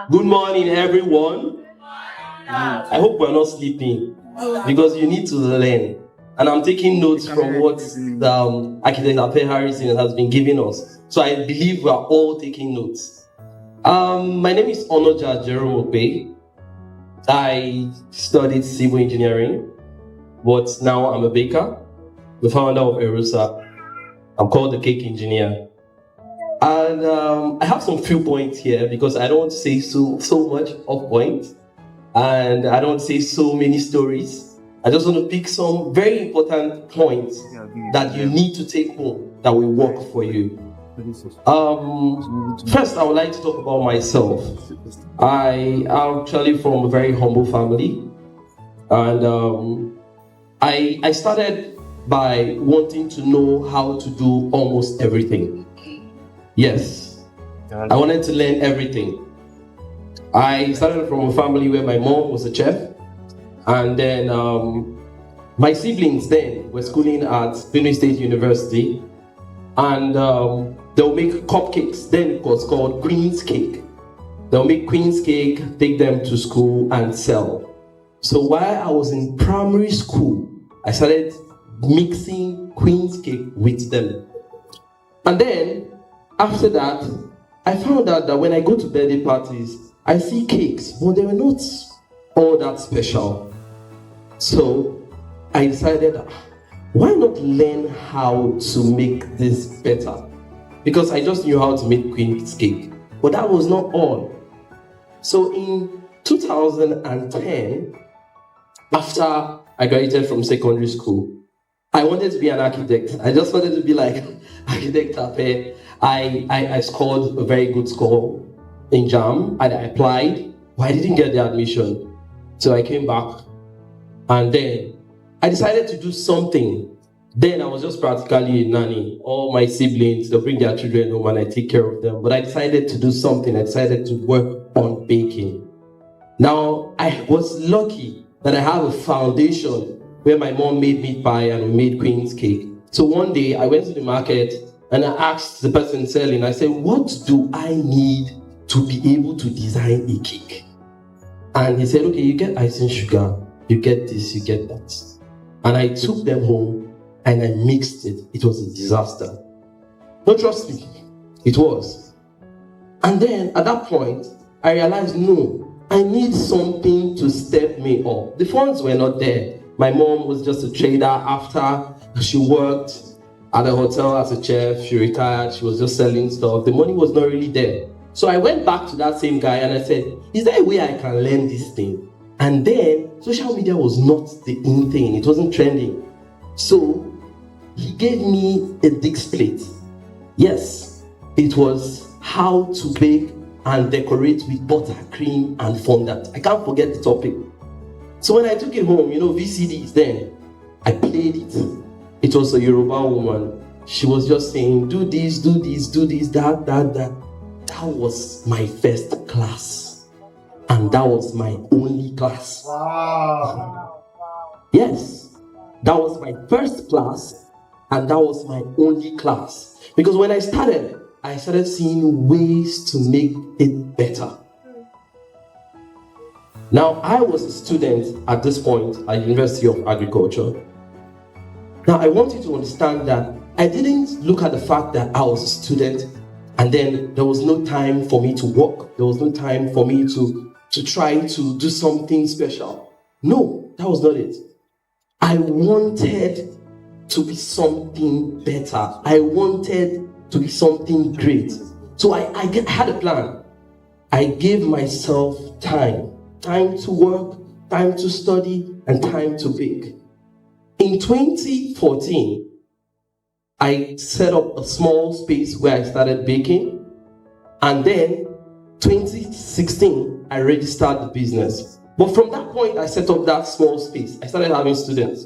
Good morning, everyone. I hope we're not sleeping because you need to learn. And I'm taking notes from what Architect Ape Harrison has been giving us. So I believe we're all taking notes. My name is ONOJA JEROME. I studied civil engineering, but now I'm a baker, the founder of Erosa. I'm called the cake engineer. And I have some few points here because I don't say so much of points, and I don't say so many stories. I just want to pick some very important points that you need to take home that will work for you. First, I would like to talk about myself. I am actually from a very humble family, and I started by wanting to know how to do almost everything. Yes, I wanted to learn everything. I started from a family where my mom was a chef, and then my siblings then were schooling at Benue State University, and they'll make cupcakes. Then it was called Queen's Cake. They'll make Queen's Cake, take them to school and sell. So while I was in primary school, I started mixing Queen's Cake with them. And then after that, I found out that when I go to birthday parties, I see cakes, but they were not all that special. So I decided, why not learn how to make this better? Because I just knew how to make Queen's Cake, but that was not all. So in 2010, after I graduated from secondary school, I wanted to be an architect. I just wanted to be like Architect Ape. I scored a very good score in JAM, and I applied, but I didn't get the admission. So I came back, and then I decided to do something. Then I was just practically a nanny. All my siblings, they bring their children home and I take care of them. But I decided to do something. I decided to work on baking. Now, I was lucky that I have a foundation where my mom made meat pie and we made Queen's Cake. So one day I went to the market and I asked the person selling, I said, what do I need to be able to design a cake? And he said, okay, you get icing sugar, you get this, you get that. And I took them home and I mixed it. It was a disaster. No, trust me, it was. And then at that point, I realized, no, I need something to step me up. The funds were not there. My mom was just a trader after she worked at a hotel as a chef. She retired, she was just selling stuff. The money was not really there. So I went back to that same guy and I said, is there a way I can learn this thing? And then social media was not the in thing, it wasn't trending. So he gave me a display. Yes, it was how to bake and decorate with buttercream and fondant. I can't forget the topic. So when I took it home, VCDs then, I played it. It was a Yoruba woman. She was just saying, do this, that. That was my first class. And that was my only class. Wow. Yes, that was my first class and that was my only class. Because when I started seeing ways to make it better. Now, I was a student at this point at University of Agriculture. Now, I want you to understand that I didn't look at the fact that I was a student and then there was no time for me to work. There was no time for me to try to do something special. No, that was not it. I wanted to be something better. I wanted to be something great. So I had a plan. I gave myself time to work, time to study, and time to bake. In 2014, I set up a small space where I started baking, and then 2016, I registered the business. But from that point, I set up that small space. I started having students.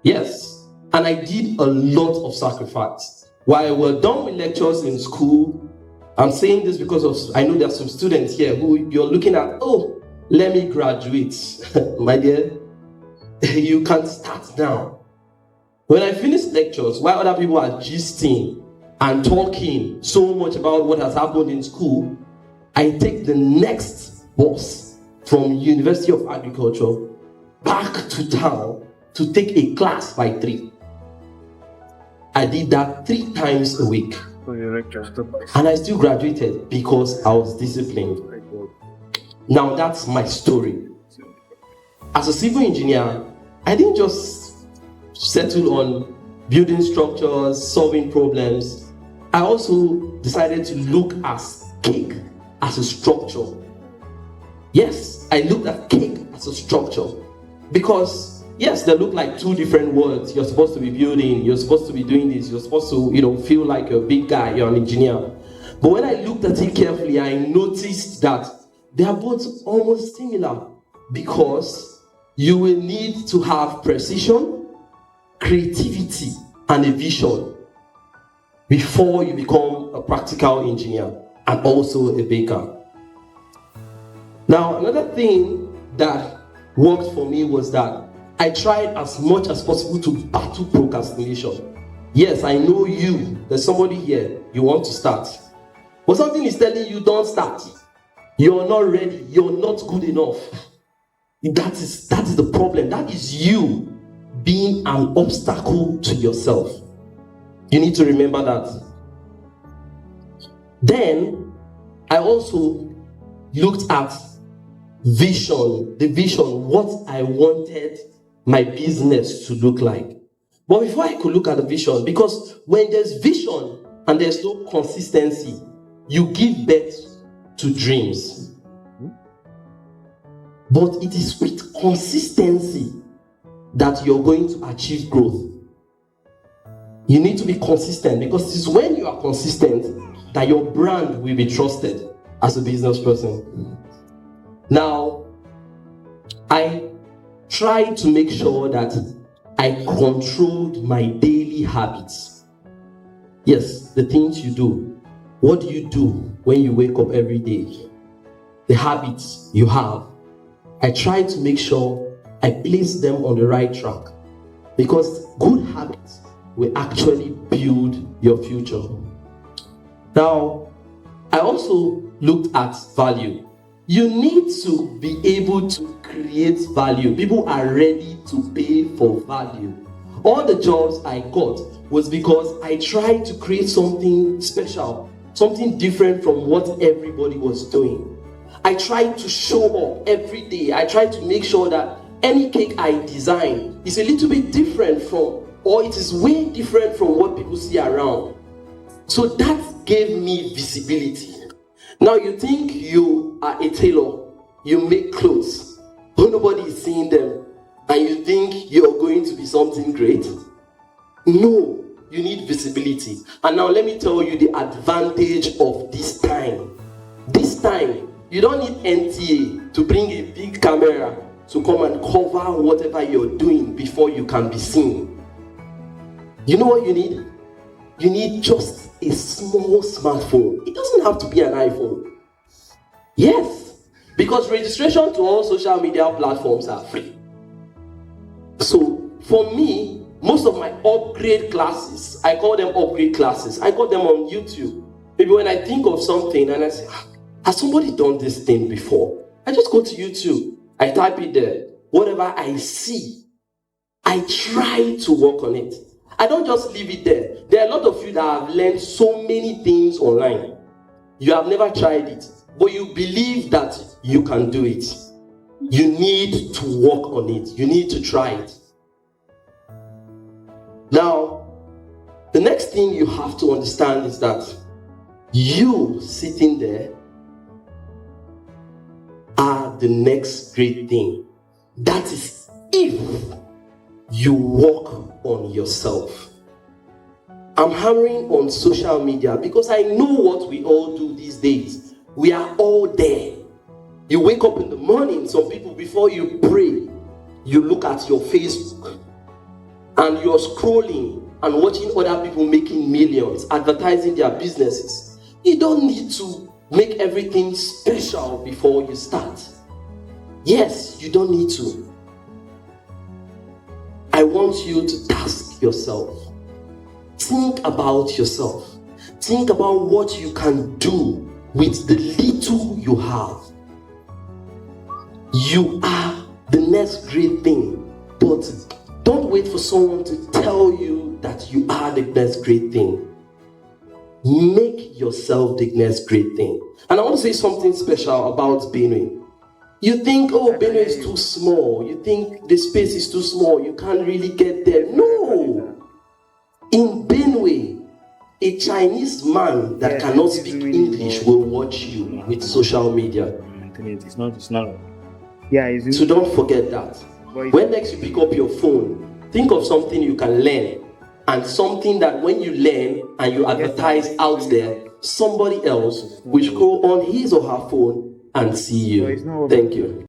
Yes, and I did a lot of sacrifice. While we're done with lectures in school, I'm saying this because I know there are some students here who you're looking at, oh, let me graduate. My dear, you can start now. When I finish lectures, while other people are gisting and talking so much about what has happened in school, I take the next bus from University of Agriculture back to town to take a class by 3. I did that 3 times a week. And I still graduated because I was disciplined. Now that's my story. As a civil engineer, I didn't just settle on building structures, solving problems. I also decided to look at cake as a structure. Yes, I looked at cake as a structure because yes, they look like 2 different words. You're supposed to be building, you're supposed to be doing this, you're supposed to, feel like a big guy, you're an engineer. But when I looked at it carefully, I noticed that they are both almost similar because you will need to have precision, creativity, and a vision before you become a practical engineer and also a baker. Now, another thing that worked for me was that I tried as much as possible to battle procrastination. Yes, I know there's somebody here, you want to start. But something is telling you don't start. You're not ready, you're not good enough. That is the problem. That is you being an obstacle to yourself. You need to remember that. Then, I also looked at the vision, what I wanted my business to look like. But before I could look at the vision, because when there's vision and there's no consistency, you give birth to dreams. But it is with consistency that you're going to achieve growth. You need to be consistent because it's when you are consistent that your brand will be trusted as a business person. Now, I try to make sure that I controlled my daily habits. Yes, the things you do. What do you do when you wake up every day? The habits you have. I try to make sure I place them on the right track because good habits will actually build your future. Now, I also looked at value. You need to be able to create value. People are ready to pay for value. All the jobs I got was because I tried to create something special, something different from what everybody was doing. I tried to show up every day. I tried to make sure that any cake I design is a little bit different from, or it is way different from what people see around. So that gave me visibility. Now you think you are a tailor, you make clothes, but nobody is seeing them, and you think you're going to be something great? No, you need visibility. And now let me tell you the advantage of this time. This time, you don't need NTA to bring a big camera to come and cover whatever you're doing before you can be seen. You know what you need? You need just a small smartphone. It doesn't have to be an iPhone. Yes, because registration to all social media platforms are free. So for me, most of my upgrade classes, I call them upgrade classes. I got them on YouTube. Maybe when I think of something and I say, has somebody done this thing before? I just go to YouTube. I type it there. Whatever I see, I try to work on it. I don't just leave it there. There are a lot of you that have learned so many things online. You have never tried it, but you believe that you can do it. You need to work on it. You need to try it. Now, the next thing you have to understand is that you sitting there are the next great thing. That is if you work on yourself. I'm hammering on social media because I know what we all do these days. We are all there. You wake up in the morning, some people before you pray, you look at your Facebook and you're scrolling and watching other people making millions, advertising their businesses. You don't need to make everything special before you start. Yes, you don't need to. I want you to task yourself. Think about yourself. Think about what you can do with the little you have. You are the next great thing, but don't wait for someone to tell you that you are the next great thing. Make yourself the next great thing. And I want to say something special about Benue. You think, oh, Benue is too small. You think the space is too small. You can't really get there. No! In Benue, a Chinese man that cannot speak English will watch you with social media. It's not. So don't forget that. When next you pick up your phone, think of something you can learn, and something that when you learn and you advertise out there, somebody else will go on his or her phone and see you. Thank you.